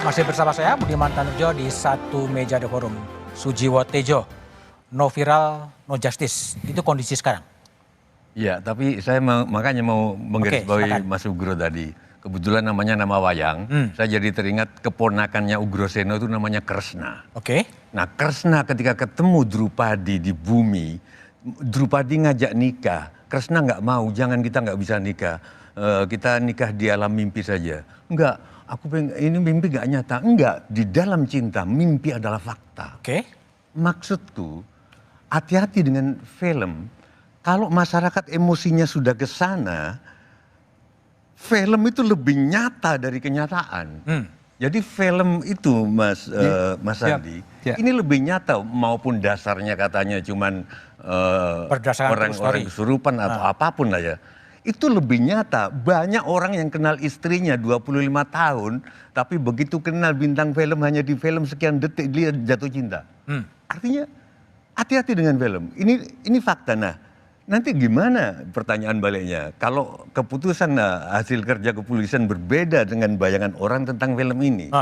Masih bersama saya Budiman Tanurjo di satu meja The Forum. Sujiwo Tejo, no viral, no justice. Itu kondisi sekarang. Iya, tapi saya makanya mau menggarisbawahi Mas Ugro tadi. Kebetulan namanya nama wayang. Saya jadi teringat keponakannya Ugroseno itu namanya Kresna. Oke. Nah, Kresna ketika ketemu Drupadi di bumi, Drupadi ngajak nikah. Kresna nggak mau, kita nggak bisa nikah. Kita nikah di alam mimpi saja. Enggak, ini mimpi nggak nyata. Enggak, di dalam cinta mimpi adalah fakta. Oke. Maksudku, hati-hati dengan film. Kalau masyarakat emosinya sudah ke sana, film itu lebih nyata dari kenyataan. Jadi film itu, Mas Andi, ini lebih nyata maupun dasarnya katanya cuman orang-orang kesurupan atau apapun lah ya. Itu lebih nyata. Banyak orang yang kenal istrinya 25 tahun, tapi begitu kenal bintang film hanya di film sekian detik dia jatuh cinta. Artinya hati-hati dengan film. Ini fakta. Nah, nanti gimana pertanyaan baliknya? Kalau keputusan hasil kerja kepolisian berbeda dengan bayangan orang tentang film ini.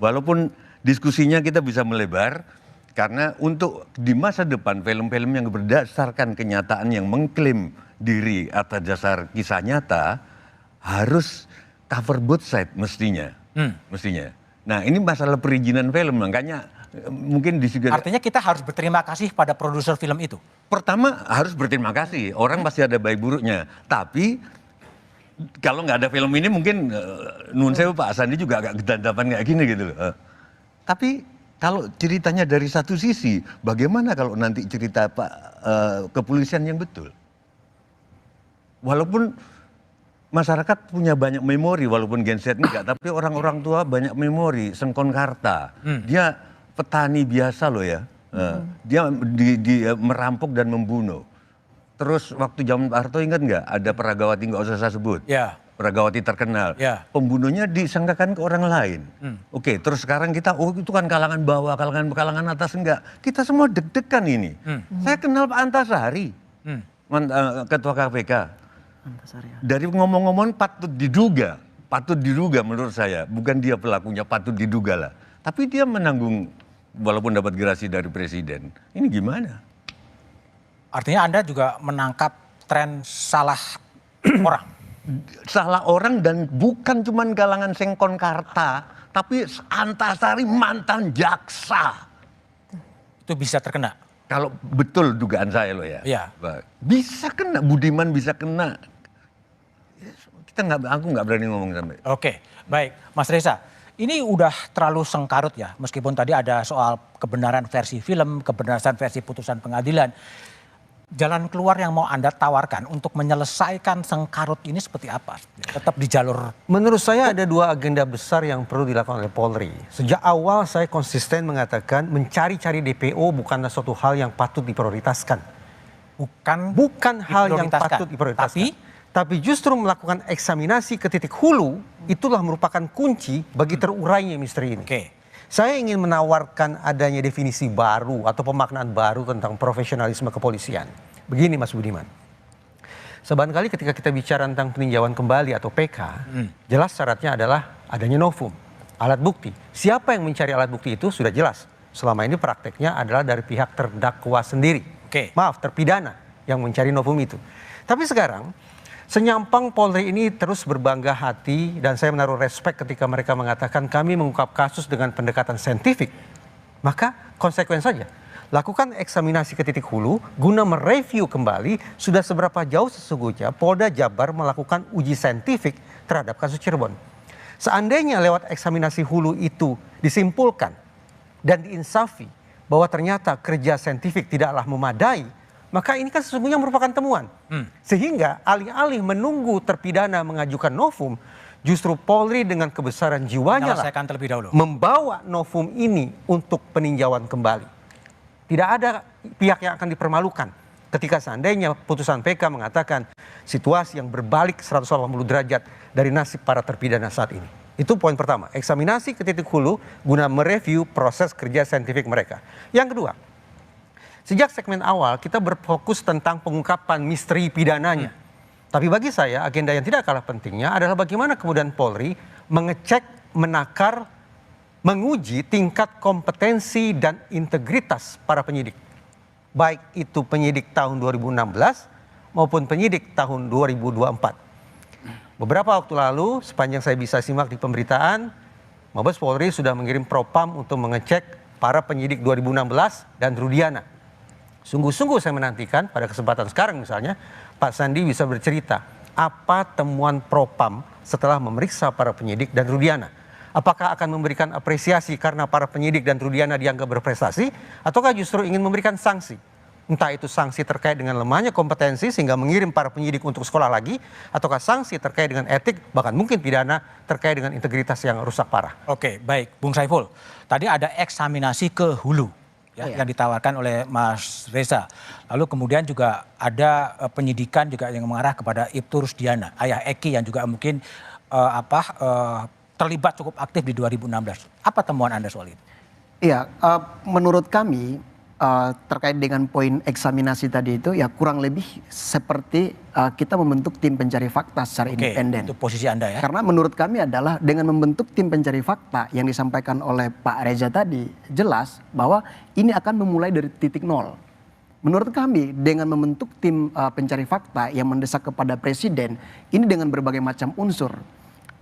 Walaupun diskusinya kita bisa melebar, karena untuk di masa depan film-film yang berdasarkan kenyataan yang mengklaim diri atas dasar kisah nyata harus cover both side mestinya. Nah, ini masalah perizinan film, makanya mungkin artinya kita harus berterima kasih pada produser film itu. Pertama harus berterima kasih, orang pasti ada baik buruknya. Tapi kalau nggak ada film ini mungkin nun sewu Pak Sandi juga agak gedandapan kayak gini gitu loh. Tapi kalau ceritanya dari satu sisi, bagaimana kalau nanti cerita Pak kepolisian yang betul? Walaupun masyarakat punya banyak memori, walaupun Gen Z enggak, tapi orang-orang tua banyak memori. Sengkon Karta, dia petani biasa loh ya. Dia merampok dan membunuh. Terus waktu zaman Pak Harto ingat nggak ada Peragawati, nggak usah saya sebut. Ya. Peragawati terkenal. Ya. Pembunuhnya disangkakan ke orang lain. Oke, terus sekarang kita, itu kan kalangan bawah, kalangan atas enggak. Kita semua deg-degan ini. Saya kenal Pak Antasari, Ketua KPK. Dari ngomong-ngomong patut diduga menurut saya. Bukan dia pelakunya, patut diduga lah. Tapi dia menanggung walaupun dapat gerasi dari presiden. Ini gimana? Artinya Anda juga menangkap tren salah orang? Salah orang, dan bukan cuma kalangan Sengkon Karta, tapi Antasari mantan jaksa. Itu bisa terkena? Kalau betul dugaan saya loh ya. Iya. Bisa kena, Budiman bisa kena. Aku nggak berani ngomong sampai. Oke, baik. Mas Reza, ini udah terlalu sengkarut ya, meskipun tadi ada soal kebenaran versi film, kebenaran versi putusan pengadilan. Jalan keluar yang mau Anda tawarkan untuk menyelesaikan sengkarut ini seperti apa? Tetap di jalur... Menurut saya ada dua agenda besar yang perlu dilakukan oleh Polri. Sejak awal saya konsisten mengatakan mencari-cari DPO bukanlah suatu hal yang patut diprioritaskan. Bukan hal yang patut diprioritaskan. Tapi justru melakukan eksaminasi ke titik hulu, itulah merupakan kunci bagi terurainya misteri ini. Saya ingin menawarkan adanya definisi baru atau pemaknaan baru tentang profesionalisme kepolisian. Begini Mas Budiman, sebarangkali ketika kita bicara tentang peninjauan kembali atau PK, jelas syaratnya adalah adanya novum, alat bukti. Siapa yang mencari alat bukti itu sudah jelas. Selama ini prakteknya adalah dari pihak terdakwa sendiri. Maaf, terpidana yang mencari novum itu. Tapi sekarang senyampang Polri ini terus berbangga hati, dan saya menaruh respek ketika mereka mengatakan kami mengungkap kasus dengan pendekatan saintifik. Maka konsekuen saja, lakukan eksaminasi ke titik hulu guna mereview kembali sudah seberapa jauh sesungguhnya Polda Jabar melakukan uji saintifik terhadap kasus Cirebon. Seandainya lewat eksaminasi hulu itu disimpulkan dan diinsafi bahwa ternyata kerja saintifik tidaklah memadai, maka ini kan sesungguhnya merupakan temuan. Sehingga alih-alih menunggu terpidana mengajukan novum, justru Polri dengan kebesaran jiwanya lah membawa novum ini untuk peninjauan kembali. Tidak ada pihak yang akan dipermalukan ketika seandainya putusan PK mengatakan situasi yang berbalik 180 derajat dari nasib para terpidana saat ini. Itu poin pertama, eksaminasi ke titik hulu guna mereview proses kerja saintifik mereka. Yang kedua, sejak segmen awal kita berfokus tentang pengungkapan misteri pidananya. Tapi bagi saya agenda yang tidak kalah pentingnya adalah bagaimana kemudian Polri mengecek, menakar menguji tingkat kompetensi dan integritas para penyidik. Baik itu penyidik tahun 2016 maupun penyidik tahun 2024. Beberapa waktu lalu, sepanjang saya bisa simak di pemberitaan, Mabes Polri sudah mengirim propam untuk mengecek para penyidik 2016 dan Rudiana. Sungguh-sungguh saya menantikan pada kesempatan sekarang misalnya, Pak Sandi bisa bercerita apa temuan propam setelah memeriksa para penyidik dan Rudiana. Apakah akan memberikan apresiasi karena para penyidik dan Rudiana dianggap berprestasi, ataukah justru ingin memberikan sanksi? Entah itu sanksi terkait dengan lemahnya kompetensi sehingga mengirim para penyidik untuk sekolah lagi, ataukah sanksi terkait dengan etik, bahkan mungkin pidana terkait dengan integritas yang rusak parah. Oke, baik. Bung Saiful, tadi ada eksaminasi ke hulu ya, yang ditawarkan oleh Mas Reza. Lalu kemudian juga ada penyidikan juga yang mengarah kepada Ibtu Rusdiana, ayah Eki yang juga mungkin terlibat cukup aktif di 2016. Apa temuan Anda soal itu? Iya, menurut kami terkait dengan poin eksaminasi tadi itu ya kurang lebih seperti kita membentuk tim pencari fakta secara independen. Itu posisi Anda ya? Karena menurut kami adalah dengan membentuk tim pencari fakta yang disampaikan oleh Pak Reza tadi jelas bahwa ini akan memulai dari titik nol. Menurut kami dengan membentuk tim pencari fakta yang mendesak kepada presiden ini dengan berbagai macam unsur.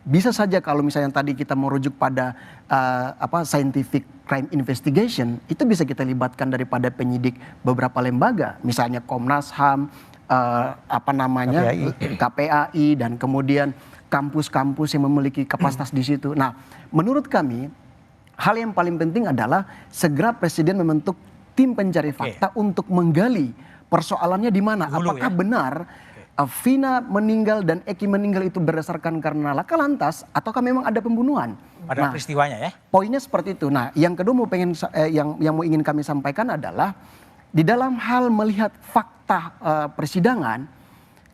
Bisa saja kalau misalnya tadi kita merujuk pada scientific crime investigation, itu bisa kita libatkan daripada penyidik beberapa lembaga, misalnya Komnas HAM, KPAI, dan kemudian kampus-kampus yang memiliki kapasitas di situ. Nah, menurut kami hal yang paling penting adalah segera presiden membentuk tim pencari fakta untuk menggali persoalannya di mana, apakah benar Vina meninggal dan Eki meninggal itu berdasarkan karena laka lantas ataukah memang ada pembunuhan? Pada peristiwanya ya? Poinnya seperti itu. Nah, yang kedua yang mau ingin kami sampaikan adalah di dalam hal melihat fakta persidangan,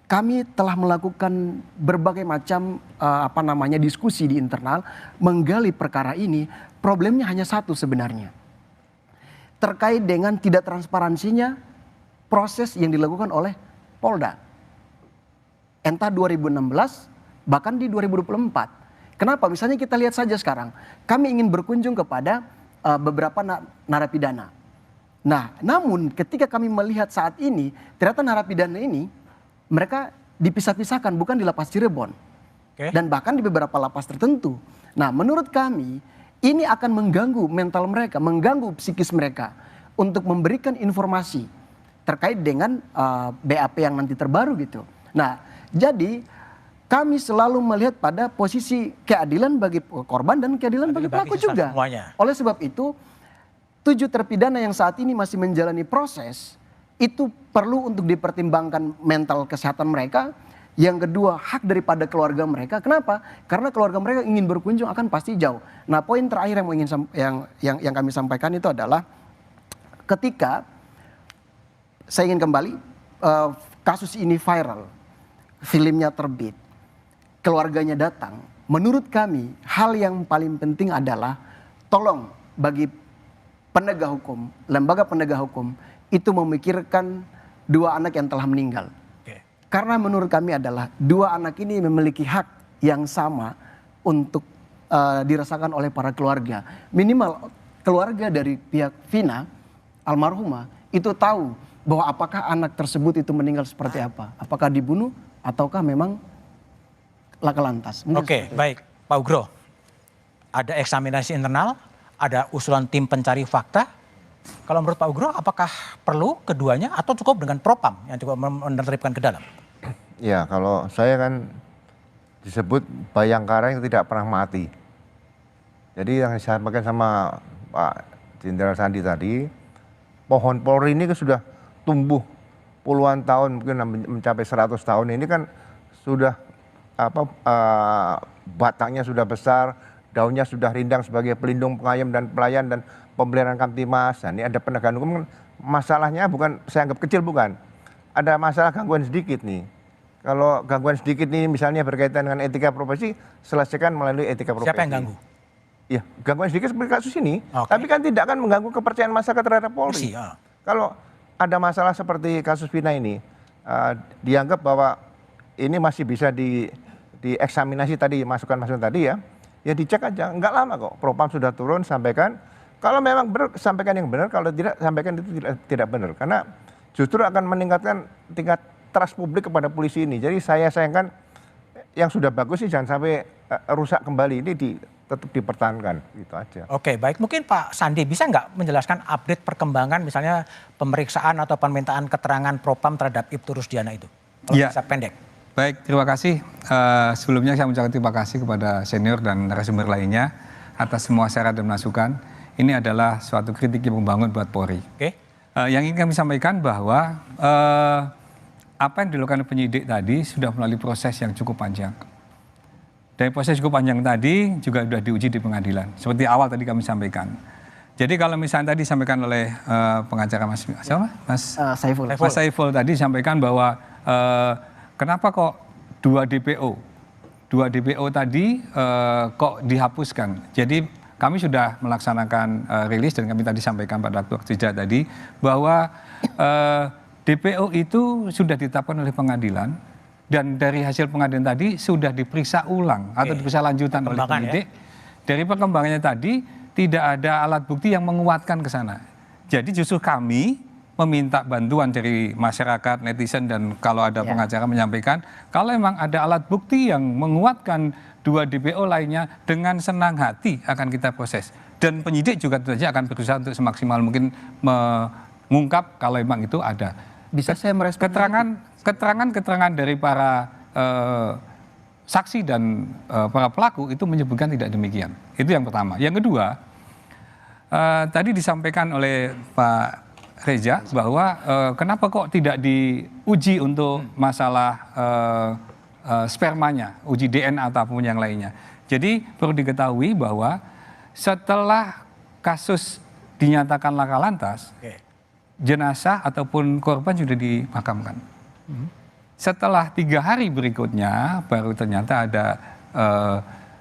kami telah melakukan berbagai macam diskusi di internal menggali perkara ini. Problemnya hanya satu sebenarnya, terkait dengan tidak transparansinya proses yang dilakukan oleh Polda. Entah 2016, bahkan di 2024. Kenapa? Misalnya kita lihat saja sekarang, kami ingin berkunjung kepada beberapa narapidana. Nah, namun ketika kami melihat saat ini, ternyata narapidana ini, mereka dipisah-pisahkan, bukan di lapas Cirebon. Dan bahkan di beberapa lapas tertentu. Nah, menurut kami, ini akan mengganggu mental mereka, mengganggu psikis mereka, untuk memberikan informasi terkait dengan BAP yang nanti terbaru gitu. Nah, jadi kami selalu melihat pada posisi keadilan bagi korban dan keadilan bagi pelaku juga. Semuanya. Oleh sebab itu 7 terpidana yang saat ini masih menjalani proses itu perlu untuk dipertimbangkan mental kesehatan mereka. Yang kedua, hak daripada keluarga mereka. Kenapa? Karena keluarga mereka ingin berkunjung akan pasti jauh. Nah, poin terakhir yang kami sampaikan itu adalah ketika saya ingin kembali kasus ini viral. Filmnya terbit, keluarganya datang. Menurut kami, hal yang paling penting adalah tolong bagi penegak hukum, lembaga penegak hukum itu memikirkan 2 anak yang telah meninggal. Karena menurut kami adalah 2 anak ini memiliki hak yang sama untuk dirasakan oleh para keluarga. Minimal keluarga dari pihak Vina, almarhumah, itu tahu bahwa apakah anak tersebut itu meninggal seperti apa. Apakah dibunuh ataukah memang laka lantas. Oke, baik. Pak Ugro, ada eksaminasi internal, ada usulan tim pencari fakta. Kalau menurut Pak Ugro, apakah perlu keduanya atau cukup dengan propam yang cukup menertibkan ke dalam? Ya, kalau saya kan disebut bayangkara yang tidak pernah mati. Jadi yang saya sampaikan sama Pak Jenderal Sandi tadi, pohon Polri ini kan sudah tumbuh puluhan tahun, mungkin mencapai 100 tahun ini kan sudah batangnya sudah besar, daunnya sudah rindang sebagai pelindung, pengayom dan pelayan dan pemeliharaan Kamtimas. Nah, ini ada penegakan hukum, masalahnya bukan saya anggap kecil, bukan. Ada masalah gangguan sedikit nih. Kalau gangguan sedikit nih misalnya berkaitan dengan etika profesi, selesaikan melalui etika profesi. Siapa yang ganggu? Iya, gangguan sedikit seperti kasus ini, tapi kan tidak akan mengganggu kepercayaan masyarakat terhadap Polri. Kalau ada masalah seperti kasus Vina ini, dianggap bahwa ini masih bisa dieksaminasi tadi, masukan-masukan tadi ya, ya dicek aja. Nggak lama kok, Propam sudah turun, sampaikan. Kalau memang benar, sampaikan yang benar. Kalau tidak, sampaikan itu tidak benar. Karena justru akan meningkatkan tingkat trust publik kepada polisi ini. Jadi saya sayangkan yang sudah bagus sih jangan sampai rusak kembali. Ini tetap dipertahankan, gitu aja. Oke, baik. Mungkin Pak Sandi bisa nggak menjelaskan update perkembangan misalnya pemeriksaan atau permintaan keterangan Propam terhadap Ibtu Rusdiana itu? Kalau Ya. bisa pendek. Baik, terima kasih. Sebelumnya saya mengucapkan terima kasih kepada senior dan narasumber lainnya atas semua syarat dan masukan. Ini adalah suatu kritik yang membangun buat Polri. Oke. Yang ingin kami sampaikan bahwa apa yang dilakukan penyidik tadi sudah melalui proses yang cukup panjang. Dari proses cukup panjang tadi juga sudah diuji di pengadilan. Seperti awal tadi kami sampaikan. Jadi kalau misalnya tadi disampaikan oleh pengacara Mas Saiful. Mas Saiful tadi sampaikan bahwa kenapa kok 2 DPO tadi kok dihapuskan. Jadi kami sudah melaksanakan rilis dan kami tadi sampaikan pada waktu jeda tadi bahwa DPO itu sudah ditetapkan oleh pengadilan dan dari hasil pengadilan tadi sudah diperiksa ulang atau diperiksa lanjutan oleh penyidik. Dari perkembangannya tadi tidak ada alat bukti yang menguatkan ke sana. Jadi justru kami meminta bantuan dari masyarakat, netizen dan kalau ada pengacara menyampaikan kalau memang ada alat bukti yang menguatkan 2 DPO lainnya dengan senang hati akan kita proses. Dan penyidik juga tentu saja akan berusaha untuk semaksimal mungkin mengungkap kalau memang itu ada. Bisa saya merespon? Keterangan dari para saksi dan para pelaku itu menyebutkan tidak demikian. Itu yang pertama. Yang kedua, tadi disampaikan oleh Pak Reza bahwa kenapa kok tidak diuji untuk masalah spermanya, uji DNA ataupun yang lainnya. Jadi perlu diketahui bahwa setelah kasus dinyatakan laka lantas, jenazah ataupun korban sudah dimakamkan. Setelah 3 hari berikutnya baru ternyata ada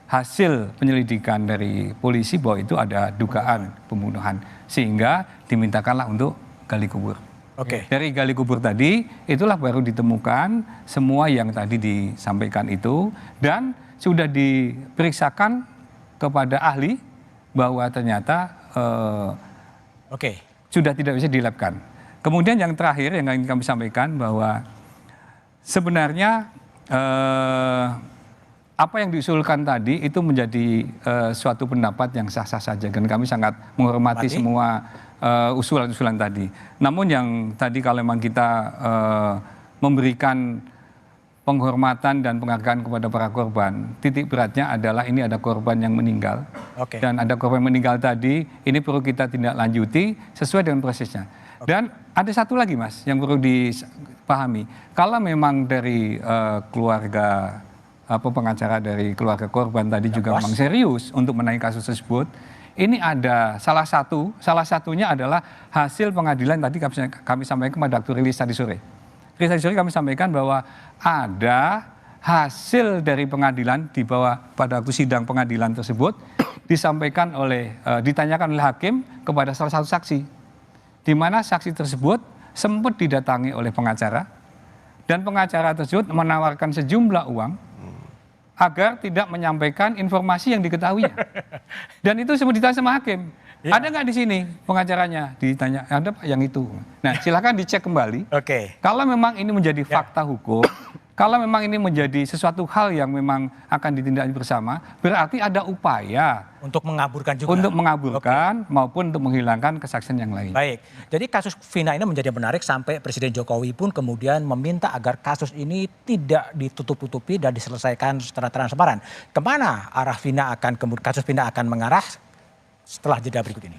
hasil penyelidikan dari polisi bahwa itu ada dugaan pembunuhan sehingga dimintakanlah untuk gali kubur. Dari gali kubur tadi itulah baru ditemukan semua yang tadi disampaikan itu dan sudah diperiksakan kepada ahli bahwa ternyata sudah tidak bisa dilabkan. Kemudian yang terakhir yang ingin kami sampaikan bahwa sebenarnya apa yang diusulkan tadi itu menjadi suatu pendapat yang sah-sah saja dan kami sangat menghormati semua usulan-usulan tadi. Namun yang tadi kalau memang kita memberikan penghormatan dan penghargaan kepada para korban, titik beratnya adalah ini ada korban yang meninggal. Dan ada korban meninggal tadi, ini perlu kita tindak lanjuti sesuai dengan prosesnya. Dan ada satu lagi Mas yang perlu dipahami. Kalau memang dari keluarga pengacara dari keluarga korban tadi juga memang serius untuk menaiki kasus tersebut, ini ada salah satunya adalah hasil pengadilan tadi kami sampaikan pada waktu rilis tadi sore. Rilis tadi sore kami sampaikan bahwa ada hasil dari pengadilan di bawah pada waktu sidang pengadilan tersebut disampaikan oleh ditanyakan oleh hakim kepada salah satu saksi, di mana saksi tersebut sempat didatangi oleh pengacara dan pengacara tersebut menawarkan sejumlah uang agar tidak menyampaikan informasi yang diketahuinya. Dan itu semua ditanya sama hakim. Ada nggak di sini pengacaranya? Ditanya, ada Pak yang itu. Nah silakan dicek kembali. Kalau memang ini menjadi fakta hukum, kalau memang ini menjadi sesuatu hal yang memang akan ditindaklanjuti bersama, berarti ada upaya untuk mengaburkan juga. Untuk mengaburkan maupun untuk menghilangkan kesaksian yang lain. Baik, jadi kasus Vina ini menjadi menarik sampai Presiden Jokowi pun kemudian meminta agar kasus ini tidak ditutup-tutupi dan diselesaikan secara transparan. Kemana arah Vina kasus Vina akan mengarah setelah jeda berikut ini?